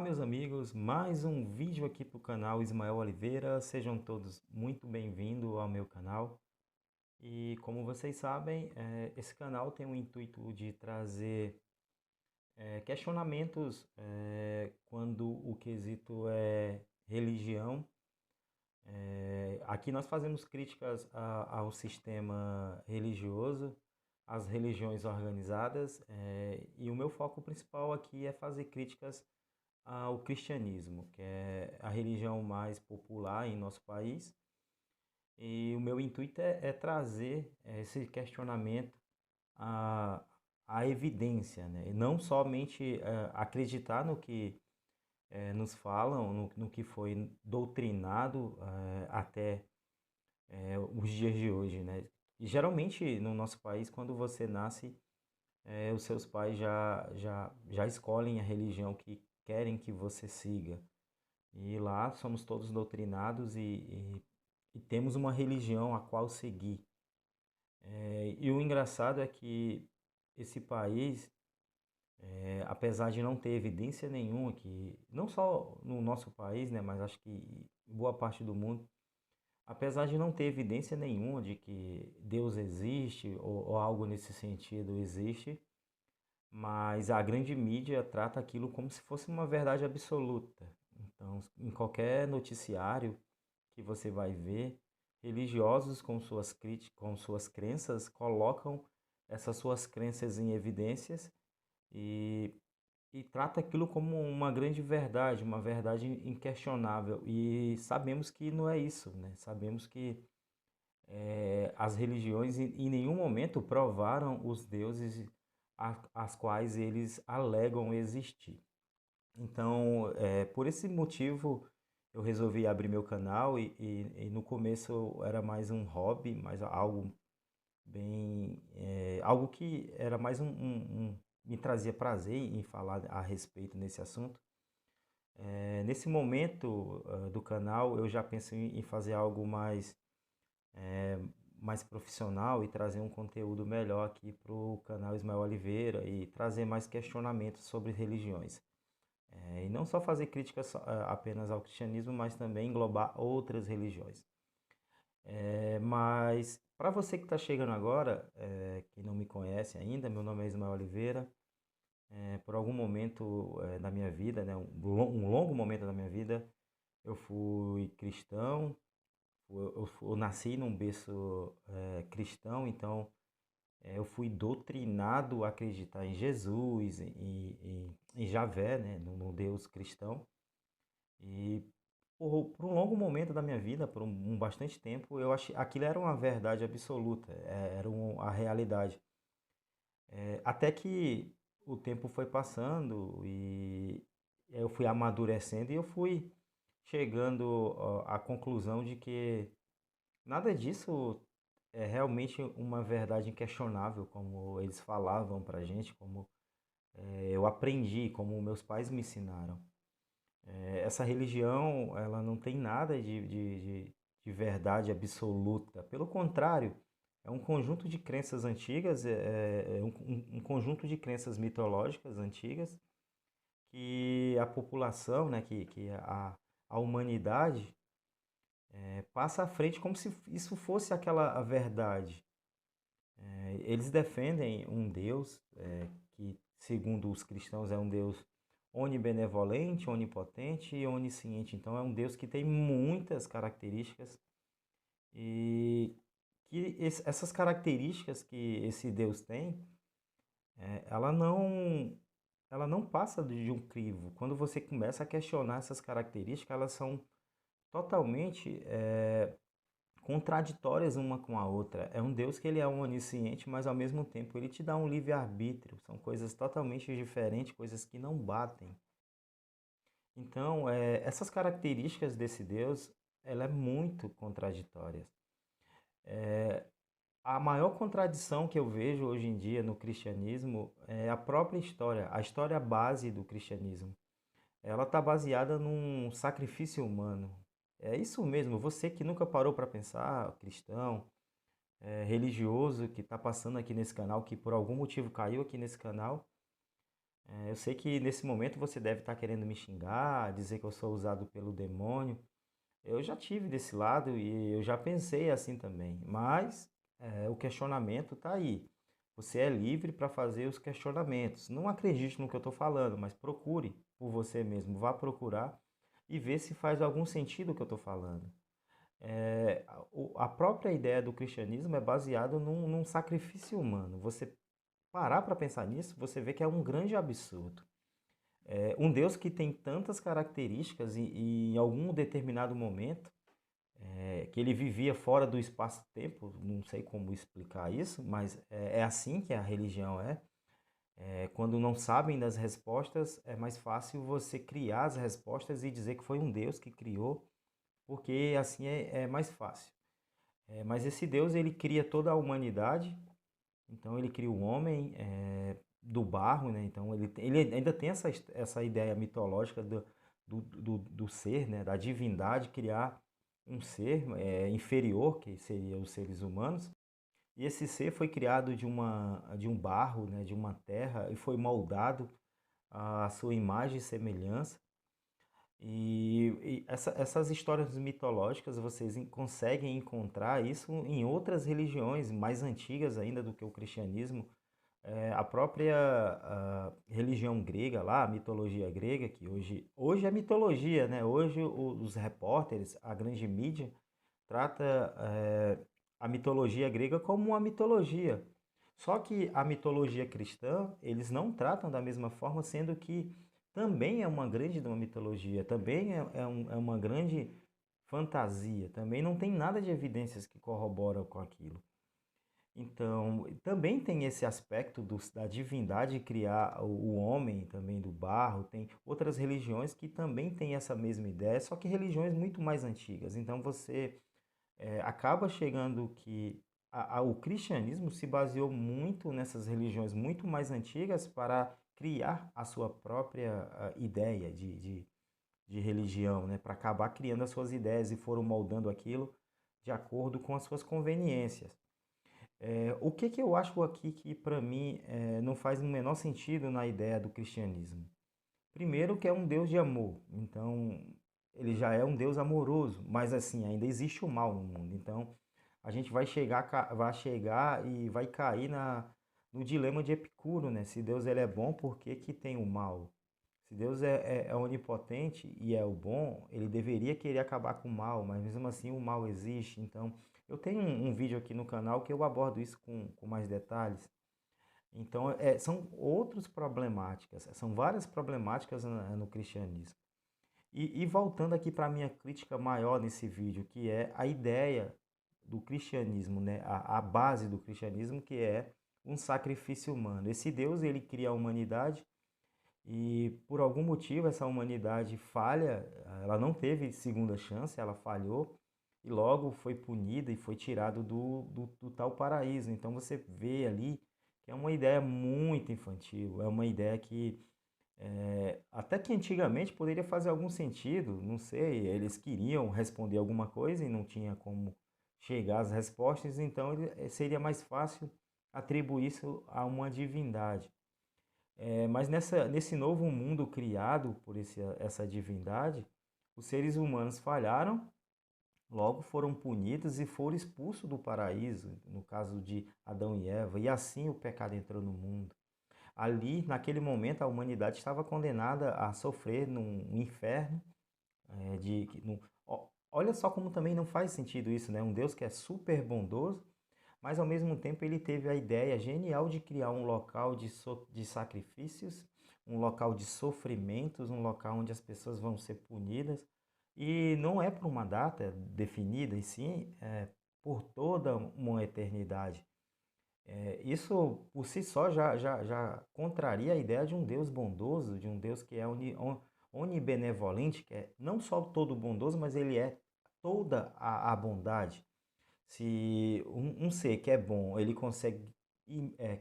Olá, meus amigos, mais um vídeo aqui para o canal Ismael Oliveira. Sejam todos muito bem-vindos ao meu canal. E como vocês sabem, esse canal tem o intuito de trazer questionamentos quando o quesito é religião. Aqui nós fazemos críticas ao sistema religioso, às religiões organizadas, e o meu foco principal aqui é fazer críticas ao cristianismo, que é a religião mais popular em nosso país. E o meu intuito é trazer esse questionamento à, à evidência, né? E não somente acreditar no que nos falam, no que foi doutrinado até os dias de hoje, né? E geralmente no nosso país, quando você nasce, os seus pais já escolhem a religião que querem que você siga. E lá somos todos doutrinados e temos uma religião a qual seguir. E o engraçado é que esse país, apesar de não ter evidência nenhuma, que não só no nosso país, né, mas acho que em boa parte do mundo, apesar de não ter evidência nenhuma de que Deus existe ou algo nesse sentido existe, mas a grande mídia trata aquilo como se fosse uma verdade absoluta. Então, em qualquer noticiário que você vai ver, religiosos com suas críticas, com suas crenças, colocam essas suas crenças em evidências e, e trata aquilo como uma grande verdade, uma verdade inquestionável. E sabemos que não é isso, né? Sabemos que as religiões em nenhum momento provaram os deuses as quais eles alegam existir. Então, por esse motivo, eu resolvi abrir meu canal e no começo era mais um hobby, mais algo bem, algo que era mais me trazia prazer em falar a respeito nesse assunto. Nesse momento do canal, eu já penso em fazer algo mais profissional e trazer um conteúdo melhor aqui para o canal Ismael Oliveira e trazer mais questionamentos sobre religiões. E não só fazer críticas apenas ao cristianismo, mas também englobar outras religiões. Mas para você que está chegando agora, que não me conhece ainda, meu nome é Ismael Oliveira. Por algum momento da minha vida, né, um longo momento da minha vida, eu fui cristão. Eu nasci num berço cristão, então eu fui doutrinado a acreditar em Jesus, em Javé, né, no Deus cristão. E por um longo momento da minha vida, por um bastante tempo, eu achei aquilo era uma verdade absoluta, era a realidade. Até que o tempo foi passando e eu fui amadurecendo e eu fui chegando à conclusão de que nada disso é realmente uma verdade inquestionável, como eles falavam pra gente, como eu aprendi, como meus pais me ensinaram. Essa religião, ela não tem nada de verdade absoluta. Pelo contrário, é um conjunto de crenças antigas, um conjunto de crenças mitológicas antigas que a população, né, que a humanidade passa à frente como se isso fosse aquela a verdade. Eles defendem um Deus que, segundo os cristãos, é um Deus onibenevolente, onipotente e onisciente. Então, é um Deus que tem muitas características e que essas características que esse Deus tem, ela não passa de um crivo. Quando você começa a questionar essas características, elas são totalmente contraditórias uma com a outra. É um Deus que ele é onisciente, mas ao mesmo tempo ele te dá um livre-arbítrio. São coisas totalmente diferentes, coisas que não batem. Então, essas características desse Deus, ela é muito contraditória. A maior contradição que eu vejo hoje em dia no cristianismo é a própria história, a história base do cristianismo. Ela está baseada num sacrifício humano. É isso mesmo, você que nunca parou para pensar, cristão, religioso que está passando aqui nesse canal, que por algum motivo caiu aqui nesse canal, Eu sei que nesse momento você deve estar querendo me xingar, dizer que eu sou usado pelo demônio. Eu já tive desse lado e eu já pensei assim também, mas o questionamento está aí. Você é livre para fazer os questionamentos. Não acredite no que eu estou falando, mas procure por você mesmo. Vá procurar e ver se faz algum sentido o que eu estou falando. A própria ideia do cristianismo é baseada num sacrifício humano. Você parar para pensar nisso, você vê que é um grande absurdo. Um Deus que tem tantas características e em algum determinado momento que ele vivia fora do espaço-tempo, não sei como explicar isso, mas é assim que a religião é. Quando não sabem das respostas, é mais fácil você criar as respostas e dizer que foi um Deus que criou, porque assim é mais fácil. Mas esse Deus, ele cria toda a humanidade, então ele cria o homem do barro, né? Então ele ainda tem essa ideia mitológica do ser, né? Da divindade criar um ser inferior, que seria os seres humanos. E esse ser foi criado de um barro, né? De uma terra, e foi moldado à sua imagem e semelhança. Essas histórias mitológicas vocês conseguem encontrar isso em outras religiões mais antigas ainda do que o cristianismo. A própria religião grega lá, a mitologia grega, que hoje é mitologia, né? Hoje os repórteres, a grande mídia, trata a mitologia grega como uma mitologia. Só que a mitologia cristã, eles não tratam da mesma forma, sendo que também é uma grande de uma mitologia, também é uma grande fantasia, também não tem nada de evidências que corroboram com aquilo. Então, também tem esse aspecto da divindade criar o homem também do barro. Tem outras religiões que também têm essa mesma ideia, só que religiões muito mais antigas. Então, você acaba chegando que o cristianismo se baseou muito nessas religiões muito mais antigas para criar a sua própria ideia de religião, né? Para acabar criando as suas ideias e foram moldando aquilo de acordo com as suas conveniências. O que que eu acho aqui que para mim não faz o menor sentido na ideia do cristianismo? Primeiro que é um Deus de amor, então ele já é um Deus amoroso, mas assim, ainda existe o mal no mundo. Então a gente vai chegar e vai cair no dilema de Epicuro, né? Se Deus ele é bom, por que que tem o mal? Se Deus é onipotente e é o bom, ele deveria querer acabar com o mal, mas mesmo assim o mal existe. Então, eu tenho um vídeo aqui no canal que eu abordo isso com mais detalhes. Então, são outras problemáticas, são várias problemáticas no cristianismo. E voltando aqui para a minha crítica maior nesse vídeo, que é a ideia do cristianismo, né? A base do cristianismo, que é um sacrifício humano. Esse Deus, ele cria a humanidade e por algum motivo essa humanidade falha, ela não teve segunda chance, ela falhou e logo foi punida e foi tirado do tal paraíso. Então você vê ali que é uma ideia muito infantil, é uma ideia que até que antigamente poderia fazer algum sentido, não sei, eles queriam responder alguma coisa e não tinha como chegar às respostas, então seria mais fácil atribuir isso a uma divindade. Mas nesse novo mundo criado por essa divindade, os seres humanos falharam, logo foram punidos e foram expulsos do paraíso, no caso de Adão e Eva, e assim o pecado entrou no mundo. Ali, naquele momento, a humanidade estava condenada a sofrer num inferno. Olha só como também não faz sentido isso, né? Um Deus que é super bondoso, mas ao mesmo tempo ele teve a ideia genial de criar um local de sacrifícios, um local de sofrimentos, um local onde as pessoas vão ser punidas. E não é por uma data definida, e sim por toda uma eternidade. Isso por si só já contraria a ideia de um Deus bondoso, de um Deus que é onibenevolente, que é não só todo bondoso, mas ele é toda a bondade. Se um ser que é bom, ele consegue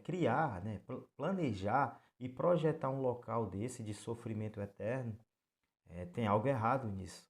criar, né, planejar e projetar um local desse de sofrimento eterno, tem algo errado nisso.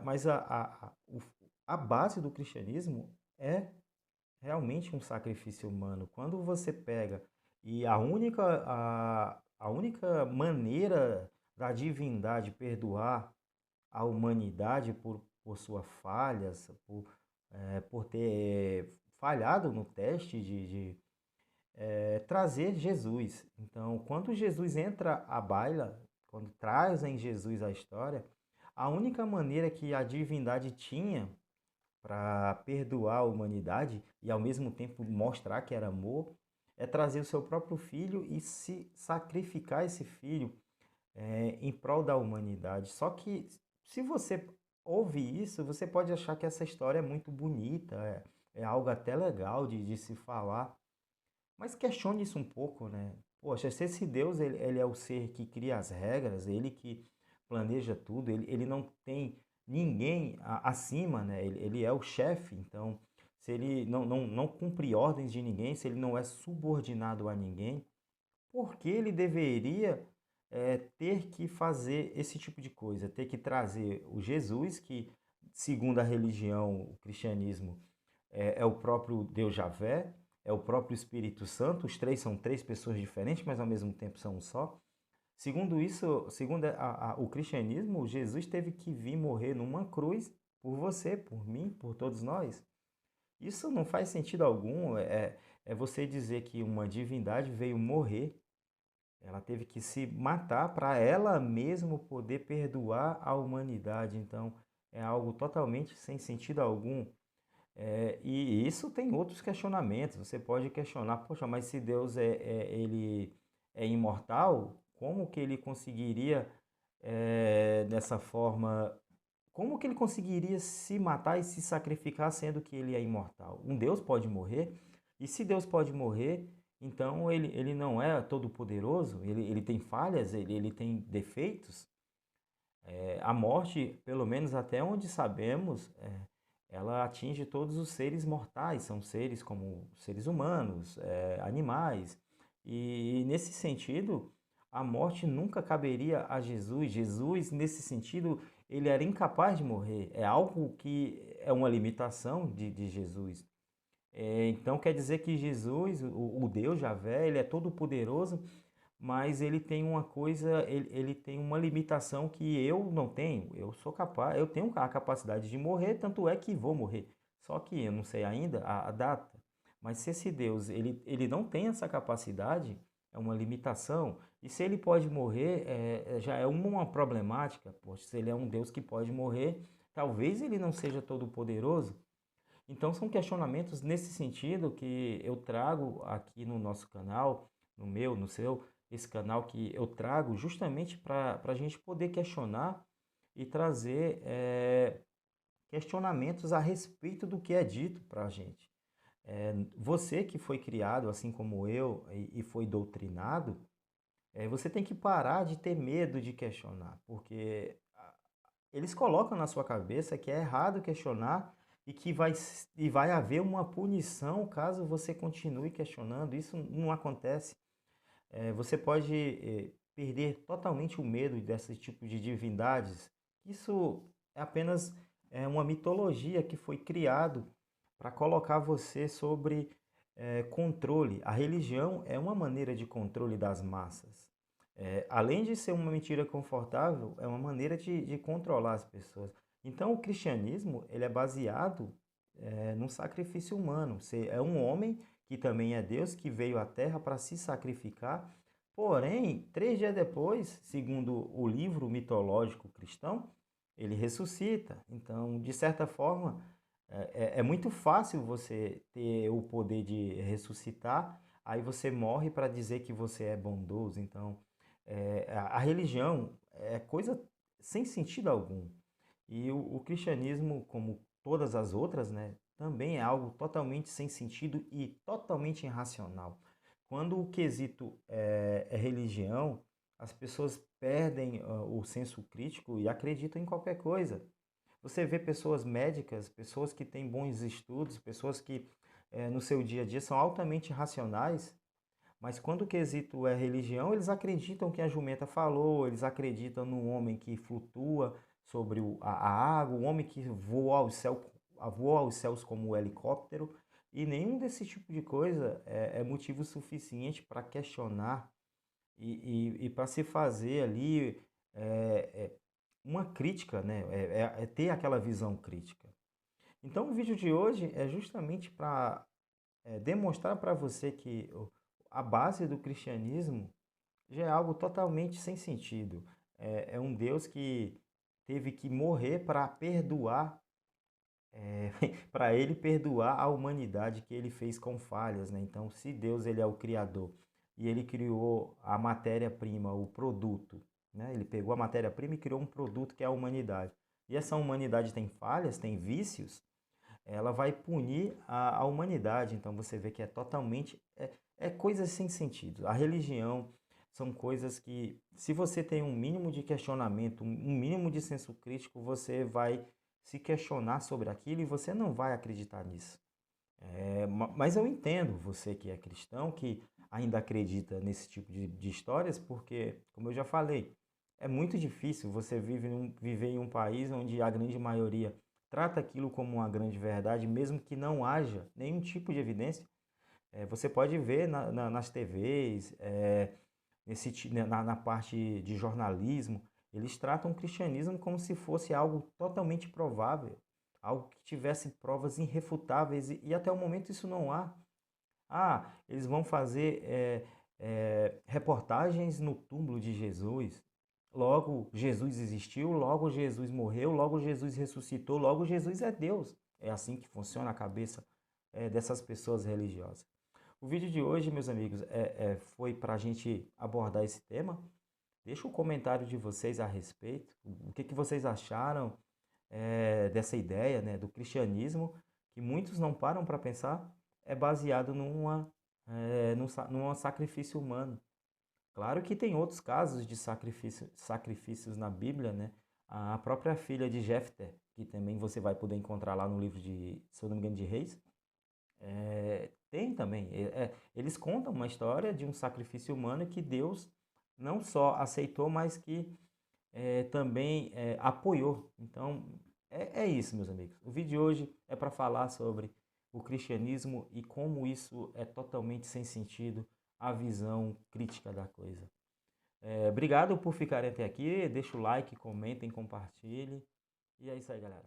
Mas a base do cristianismo é realmente um sacrifício humano. Quando você pega e a única a única maneira da divindade perdoar a humanidade por suas falhas, por ter falhado no teste de trazer Jesus. Então, quando Jesus entra à baila, quando trazem Jesus à história, a única maneira que a divindade tinha para perdoar a humanidade e ao mesmo tempo mostrar que era amor é trazer o seu próprio filho e se sacrificar esse filho em prol da humanidade. Só que se você ouve isso, você pode achar que essa história é muito bonita, é algo até legal de se falar, mas questione isso um pouco, né? Poxa, se esse Deus ele é o ser que cria as regras, ele que planeja tudo, ele não tem ninguém acima, né? Ele é o chefe, então se ele não cumpre ordens de ninguém, se ele não é subordinado a ninguém, por que ele deveria ter que fazer esse tipo de coisa? Ter que trazer o Jesus, que segundo a religião, o cristianismo, é o próprio Deus Javé, é o próprio Espírito Santo, os três são três pessoas diferentes, mas ao mesmo tempo são um só. Segundo isso, segundo o cristianismo, Jesus teve que vir morrer numa cruz por você, por mim, por todos nós. Isso não faz sentido algum. É você dizer que uma divindade veio morrer, ela teve que se matar para ela mesma poder perdoar a humanidade. Então, é algo totalmente sem sentido algum. E isso tem outros questionamentos. Você pode questionar, poxa, mas se Deus ele é imortal, como que ele conseguiria dessa forma, como que ele conseguiria se matar e se sacrificar sendo que ele é imortal? Um Deus pode morrer, e se Deus pode morrer, então ele não é todo-poderoso, ele tem falhas, ele tem defeitos. A morte, pelo menos até onde sabemos, ela atinge todos os seres mortais, são seres como seres humanos, animais. E nesse sentido, a morte nunca caberia a Jesus. Jesus, nesse sentido, ele era incapaz de morrer. É algo que é uma limitação de Jesus. Então quer dizer que Jesus, o Deus Javé, ele é todo poderoso, mas ele tem uma coisa, ele tem uma limitação que eu não tenho. Eu sou capaz, eu tenho a capacidade de morrer, tanto é que vou morrer. Só que eu não sei ainda a data. Mas se esse Deus ele não tem essa capacidade, é uma limitação. E se ele pode morrer, já é uma problemática. Poxa, se ele é um Deus que pode morrer, talvez ele não seja todo poderoso. Então são questionamentos nesse sentido que eu trago aqui no nosso canal, no meu, no seu, esse canal que eu trago justamente para a gente poder questionar e trazer questionamentos a respeito do que é dito para a gente. Você que foi criado assim como eu e foi doutrinado, você tem que parar de ter medo de questionar, porque eles colocam na sua cabeça que é errado questionar e vai haver uma punição caso você continue questionando. Isso não acontece. Você pode perder totalmente o medo desse tipo de divindades. Isso é apenas uma mitologia que foi criado para colocar você sobre controle. A religião é uma maneira de controle das massas. Além de ser uma mentira confortável, é uma maneira de controlar as pessoas. Então, o cristianismo ele é baseado num sacrifício humano. Você é um homem que também é Deus, que veio à Terra para se sacrificar. Porém, 3 dias depois, segundo o livro mitológico cristão, ele ressuscita. Então, de certa forma, é muito fácil você ter o poder de ressuscitar, aí você morre para dizer que você é bondoso. Então, a religião é coisa sem sentido algum. E o cristianismo, como todas as outras, né, também é algo totalmente sem sentido e totalmente irracional. Quando o quesito é religião, as pessoas perdem o senso crítico e acreditam em qualquer coisa. Você vê pessoas médicas, pessoas que têm bons estudos, pessoas que no seu dia a dia são altamente racionais, mas quando o quesito é religião, eles acreditam que a jumenta falou, eles acreditam no homem que flutua sobre a água, o homem que voa aos céus como um helicóptero, e nenhum desse tipo de coisa é motivo suficiente para questionar E para se fazer ali uma crítica, né? É ter aquela visão crítica. Então, o vídeo de hoje é justamente para demonstrar para você que a base do cristianismo já é algo totalmente sem sentido. É um Deus que teve que morrer para perdoar, para ele perdoar a humanidade que ele fez com falhas, né? Então, se Deus ele é o criador e ele criou a matéria-prima, o produto, né? Ele pegou a matéria-prima e criou um produto que é a humanidade. E essa humanidade tem falhas, tem vícios, ela vai punir a humanidade. Então você vê que é totalmente coisas sem sentido. A religião são coisas que, se você tem um mínimo de questionamento, um mínimo de senso crítico, você vai se questionar sobre aquilo e você não vai acreditar nisso. Mas eu entendo você que é cristão, que ainda acredita nesse tipo de histórias, porque, como eu já falei, é muito difícil você viver em um país onde a grande maioria trata aquilo como uma grande verdade, mesmo que não haja nenhum tipo de evidência. Você pode ver nas TVs, na parte de jornalismo, eles tratam o cristianismo como se fosse algo totalmente provável, algo que tivesse provas irrefutáveis, e até o momento isso não há. Ah, eles vão fazer reportagens no túmulo de Jesus. Logo, Jesus existiu, logo Jesus morreu, logo Jesus ressuscitou, logo Jesus é Deus. É assim que funciona a cabeça dessas pessoas religiosas. O vídeo de hoje, meus amigos, foi para a gente abordar esse tema. Deixa o comentário de vocês a respeito. O que vocês acharam dessa ideia, né, do cristianismo, que muitos não param para pensar, é baseado num sacrifício humano. Claro que tem outros casos de sacrifícios na Bíblia, né? A própria filha de Jefté, que também você vai poder encontrar lá no livro de, se eu não me engano, de Reis, tem também. Eles contam uma história de um sacrifício humano que Deus não só aceitou, mas que também apoiou. Então, é isso, meus amigos. O vídeo de hoje é para falar sobre o cristianismo e como isso é totalmente sem sentido, a visão crítica da coisa. Obrigado por ficarem até aqui. Deixa o like, comentem, compartilhem. E é isso aí, galera.